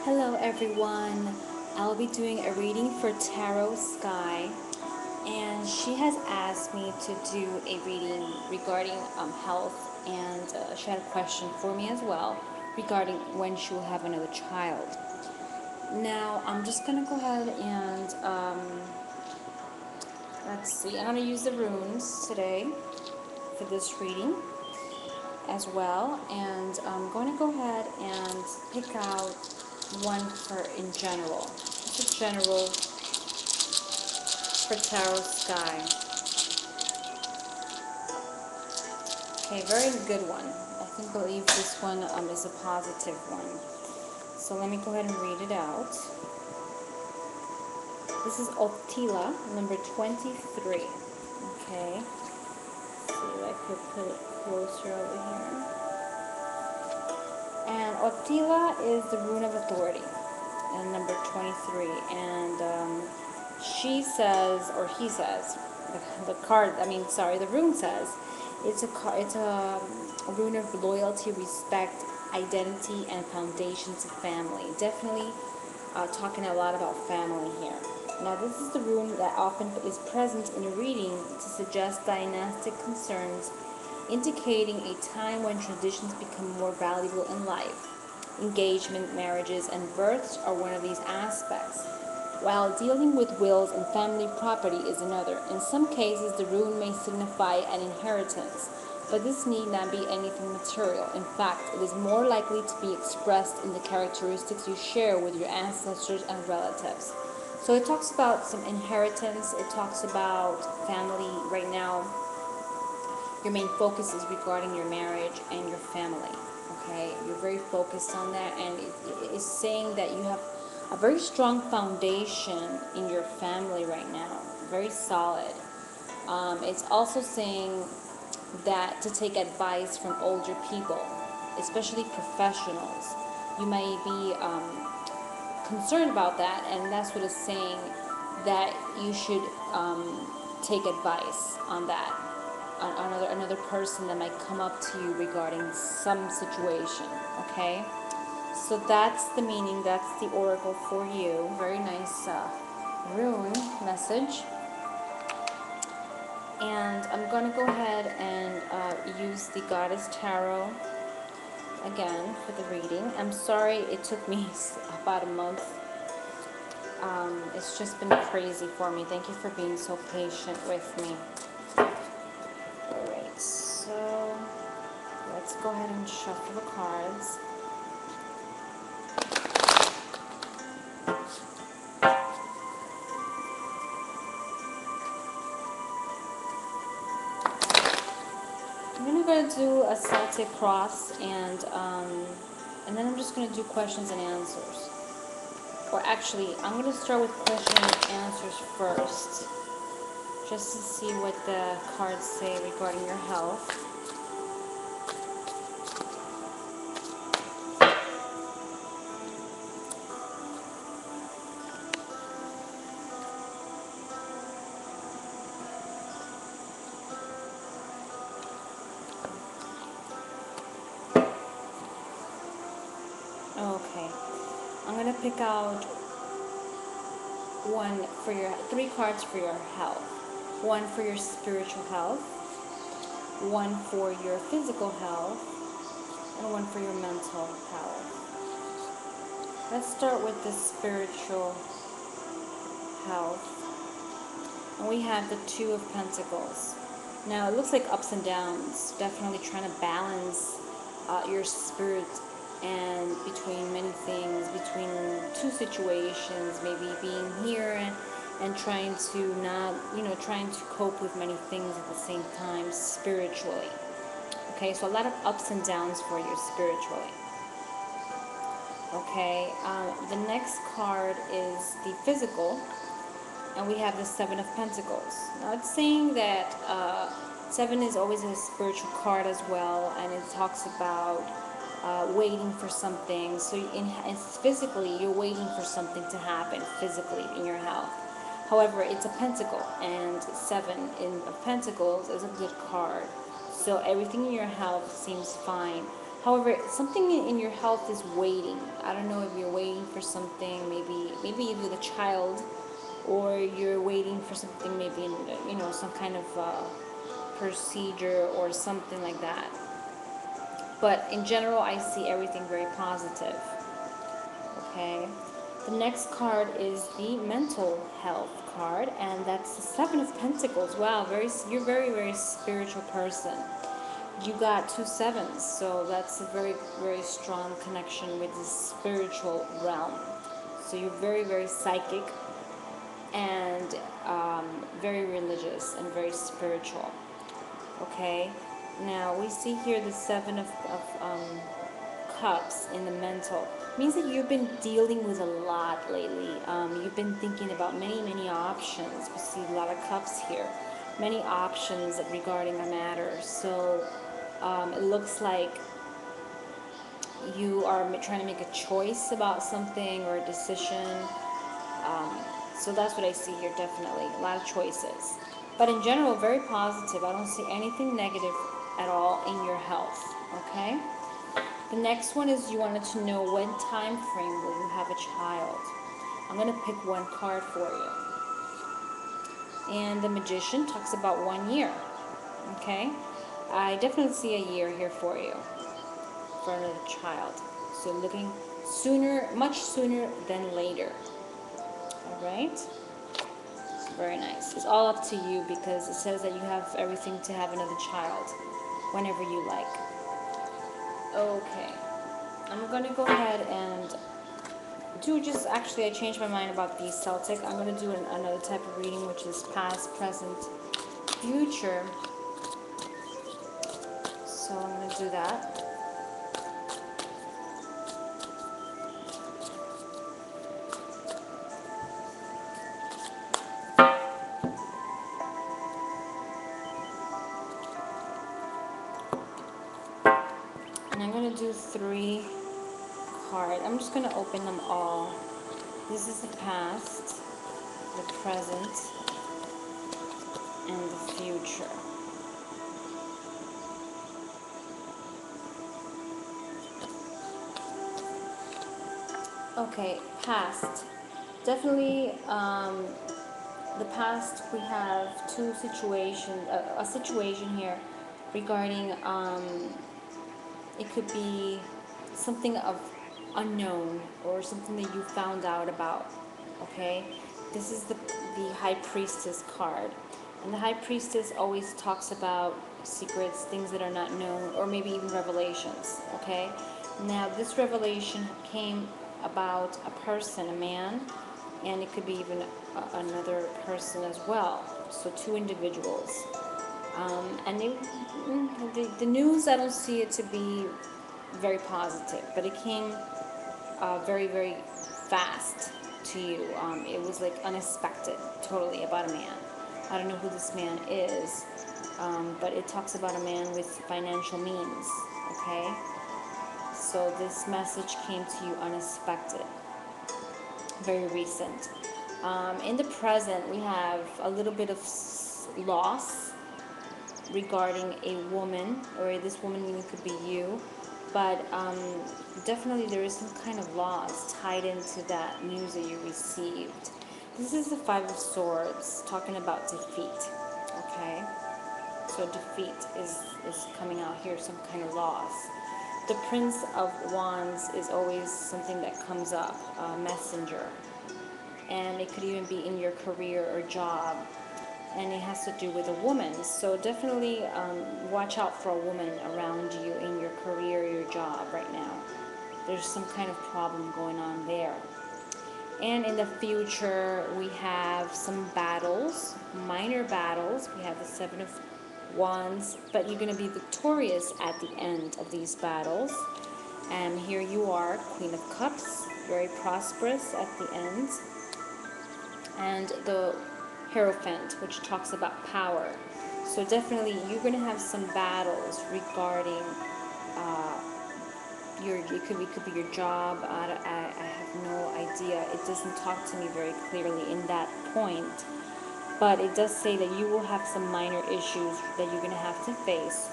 Hello everyone, I'll be doing a reading for Tarotskye, and she has asked me to do a reading regarding health, and she had a question for me as well regarding when she will have another child. Now I'm just going to go ahead and let's see, I'm going to use the runes today for this reading as well, and I'm going to go ahead and pick out one for in general. Just a general for Tarotskye. Okay, very good one. I believe this one is a positive one. So let me go ahead and read it out. This is Otila, number 23. Okay. Let's see if I could put it closer over here. And Otila is the rune of authority, and number 23. And she says, or he says, the rune says, it's a rune of loyalty, respect, identity, and foundations of family. Definitely talking a lot about family here. Now, this is the rune that often is present in a reading to suggest dynastic concerns, indicating a time when traditions become more valuable in life. Engagement, marriages, and births are one of these aspects, while dealing with wills and family property is another. In some cases, the rune may signify an inheritance, but this need not be anything material. In fact, it is more likely to be expressed in the characteristics you share with your ancestors and relatives. So it talks about some inheritance, it talks about family. Right now, your main focus is regarding your marriage and your family. Okay, you're very focused on that, and it is saying that you have a very strong foundation in your family right now, very solid. It's also saying that to take advice from older people, especially professionals. You may be concerned about that, and that's what it's saying, that you should take advice on that, on another person that might come up to you regarding some situation. Okay, so that's the meaning, that's the oracle for you. Very nice rune message. And I'm going to go ahead and use the Goddess Tarot again for the reading. I'm sorry it took me about a month. It's just been crazy for me. Thank you for being so patient with me. Alright, so let's go ahead and shuffle the cards. I'm going to do a Celtic cross, and then I'm just going to do questions and answers. Or actually, I'm going to start with questions and answers first, just to see what the cards say regarding your health. Okay, I'm going to pick out three cards for your health. One for your spiritual health, one for your physical health, and one for your mental health. Let's start with the spiritual health. And we have the Two of Pentacles. Now, it looks like ups and downs, definitely trying to balance your spirit, and between many things, between two situations, maybe being here and trying to not, trying to cope with many things at the same time spiritually. Okay, so a lot of ups and downs for you spiritually. Okay, the next card is the physical, and we have the Seven of Pentacles. Now, it's saying that Seven is always a spiritual card as well, and it talks about waiting for something. So physically, you're waiting for something to happen physically in your health. However, it's a pentacle, and Seven of Pentacles is a good card. So everything in your health seems fine. However, something in your health is waiting. I don't know if you're waiting for something, maybe with a child, or you're waiting for something, maybe in, some kind of procedure or something like that. But in general, I see everything very positive. Okay. The next card is the mental health card, and that's the Seven of Pentacles. Wow, you're very, very spiritual person. You got two sevens, so that's a very, very strong connection with the spiritual realm. So you're very, very psychic and very religious and very spiritual. Okay, now we see here the Seven of Cups in the mental. It means that you've been dealing with a lot lately. You've been thinking about many, many options. We see a lot of cups here. Many options regarding a matter. So it looks like you are trying to make a choice about something or a decision. So that's what I see here, definitely. A lot of choices. But in general, very positive. I don't see anything negative at all in your health. Okay? The next one is you wanted to know when time frame will you have a child. I'm going to pick one card for you. And the Magician talks about 1 year. Okay? I definitely see a year here for you, for another child. So looking sooner, much sooner than later. Alright? Very nice. It's all up to you because it says that you have everything to have another child whenever you like. Okay. I'm going to go ahead and actually I changed my mind about the Celtic. I'm going to do another type of reading, which is past, present, future. So I'm going to do that. And I'm going to do 3 cards. I'm just going to open them all. This is the past, the present, and the future. Okay, past. Definitely, the past, we have two situations, a situation here regarding, it could be something of unknown or something that you found out about, okay? This is the High Priestess card. And the High Priestess always talks about secrets, things that are not known, or maybe even revelations, okay? Now, this revelation came about a person, a man, and it could be even another person as well. So 2 individuals. And the news, I don't see it to be very positive, but it came very, very fast to you. It was like unexpected, totally, about a man. I don't know who this man is, but it talks about a man with financial means, okay? So this message came to you unexpected, very recent. In the present, we have a little bit of loss regarding a woman, or this woman even could be you, but definitely there is some kind of loss tied into that news that you received. This is the 5 of Swords, talking about defeat, okay? So defeat is coming out here, some kind of loss. The Prince of Wands is always something that comes up, a messenger. And it could even be in your career or job. And it has to do with a woman. So definitely watch out for a woman around you in your career or your job right now. There's some kind of problem going on there. And in the future, we have some battles, minor battles. We have the 7 of Wands, but you're going to be victorious at the end of these battles. And here you are, Queen of Cups, very prosperous at the end. And the Hierophant, which talks about power. So definitely you're going to have some battles regarding it could be your job. I have no idea. It doesn't talk to me very clearly in that point. But it does say that you will have some minor issues that you're going to have to face.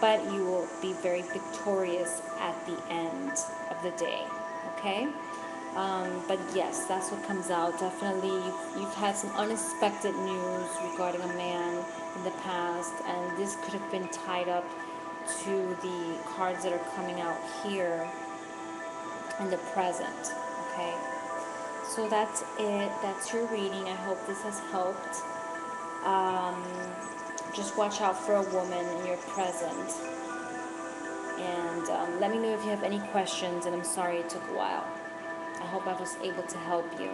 but you will be very victorious at the end of the day, okay? But yes, that's what comes out. Definitely, you've had some unexpected news regarding a man in the past, and this could have been tied up to the cards that are coming out here in the present, okay? So that's it. That's your reading. I hope this has helped. Um, just watch out for a woman in your present. And let me know if you have any questions, and I'm sorry it took a while. I hope I was able to help you.